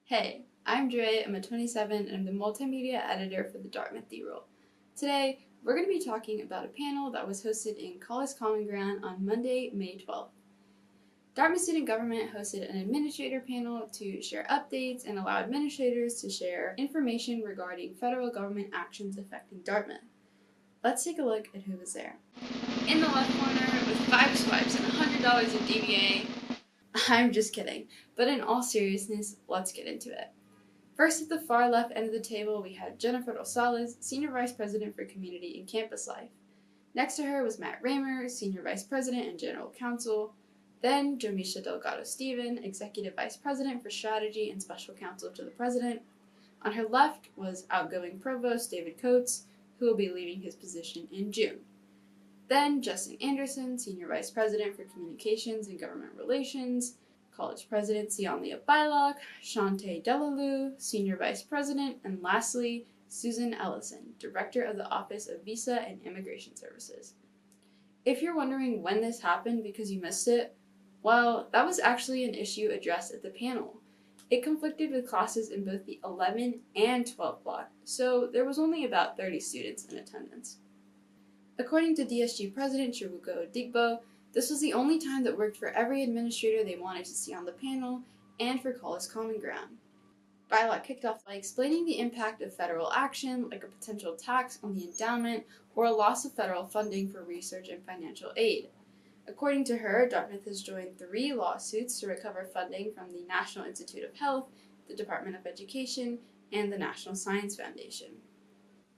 Hey, I'm Dre, I'm a 27 and I'm the multimedia editor for the Dartmouth D-Roll. Today, we're going to be talking about a panel that was hosted in College Common Ground on Monday, May 12th. Dartmouth Student Government hosted an administrator panel to share updates and allow administrators to share information regarding federal government actions affecting Dartmouth. Let's take a look at who was there. In the left corner, with 5 swipes and $100 of DBA, I'm just kidding, but in all seriousness, let's get into it. First, at the far left end of the table, we had Jennifer Gonzales, Senior Vice President for Community and Campus Life. Next to her was Matt Raymer, Senior Vice President and General Counsel. Then, Jomisha Delgado-Steven, Executive Vice President for Strategy and Special Counsel to the President. On her left was outgoing Provost David Coates, who will be leaving his position in June. Then, Justin Anderson, Senior Vice President for Communications and Government Relations, College President Sian Leah Beilock, Shantae Delalue, Senior Vice President, and lastly, Susan Ellison, Director of the Office of Visa and Immigration Services. If you're wondering when this happened because you missed it, well, that was actually an issue addressed at the panel. It conflicted with classes in both the 11 and 12 block, so there was only about 30 students in attendance. According to DSG President Chiruko Odigbo, this was the only time that worked for every administrator they wanted to see on the panel and for College Common Ground. Beilock kicked off by explaining the impact of federal action, like a potential tax on the endowment or a loss of federal funding for research and financial aid. According to her, Dartmouth has joined 3 lawsuits to recover funding from the National Institute of Health, the Department of Education, and the National Science Foundation.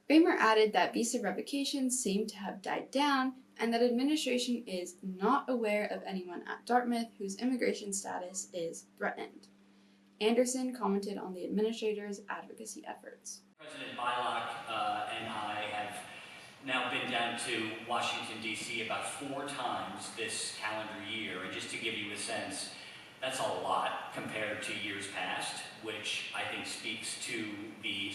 Raymer added that visa revocations seem to have died down and that administration is not aware of anyone at Dartmouth whose immigration status is threatened. Anderson commented on the administrator's advocacy efforts. President Beilock and I have now been down to Washington, D.C. about 4 times this calendar year, and just to give you a sense, that's a lot compared to years past, which I think speaks to the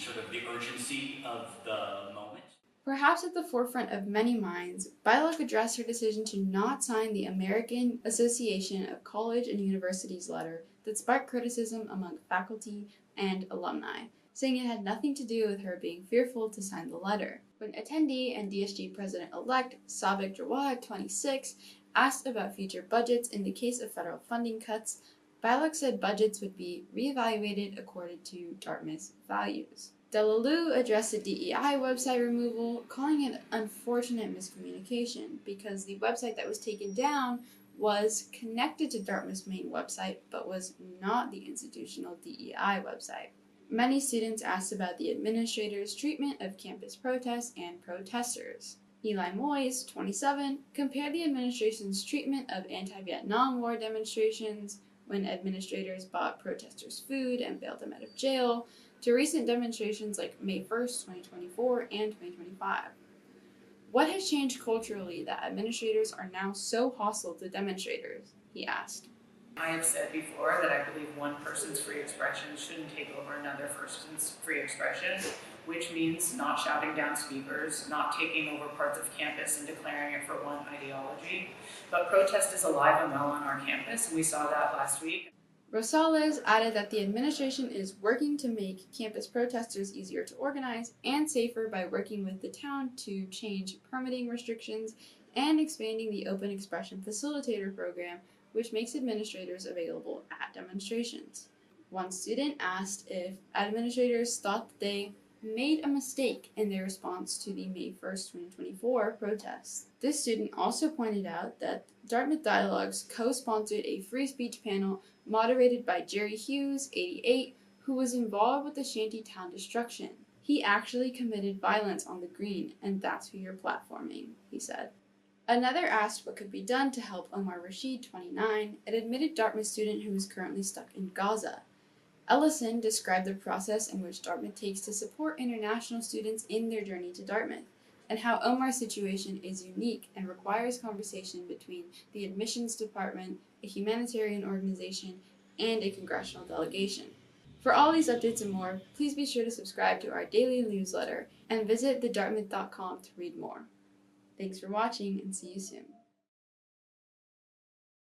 urgency of the moment. Perhaps at the forefront of many minds, Beilock addressed her decision to not sign the American Association of College and Universities letter that sparked criticism among faculty and alumni, saying it had nothing to do with her being fearful to sign the letter. When attendee and DSG President-elect Sabik Jawad, 26, asked about future budgets in the case of federal funding cuts, Beilock said budgets would be reevaluated according to Dartmouth's values. Delalue addressed the DEI website removal, calling it unfortunate miscommunication because the website that was taken down was connected to Dartmouth's main website but was not the institutional DEI website. Many students asked about the administrator's treatment of campus protests and protesters. Eli Moyes, 27, compared the administration's treatment of anti-Vietnam War demonstrations when administrators bought protesters food and bailed them out of jail to recent demonstrations like May 1st, 2024 and 2025. What has changed culturally that administrators are now so hostile to demonstrators? He asked. I have said before that I believe one person's free expression shouldn't take over another person's free expression, which means not shouting down speakers, not taking over parts of campus and declaring it for one ideology. But protest is alive and well on our campus, and we saw that last week. Rosales added that the administration is working to make campus protesters easier to organize and safer by working with the town to change permitting restrictions and expanding the Open Expression Facilitator program, which makes administrators available at demonstrations. One student asked if administrators thought that they made a mistake in their response to the May 1st, 2024 protests. This student also pointed out that Dartmouth Dialogues co-sponsored a free speech panel moderated by Jerry Hughes, 88, who was involved with the shantytown destruction. He actually committed violence on the green, and that's who you're platforming, he said. Another asked what could be done to help Omar Rashid, 29, an admitted Dartmouth student who is currently stuck in Gaza. Ellison described the process in which Dartmouth takes to support international students in their journey to Dartmouth, and how Omar's situation is unique and requires conversation between the admissions department, a humanitarian organization, and a congressional delegation. For all these updates and more, please be sure to subscribe to our daily newsletter and visit thedartmouth.com to read more. Thanks for watching and see you soon.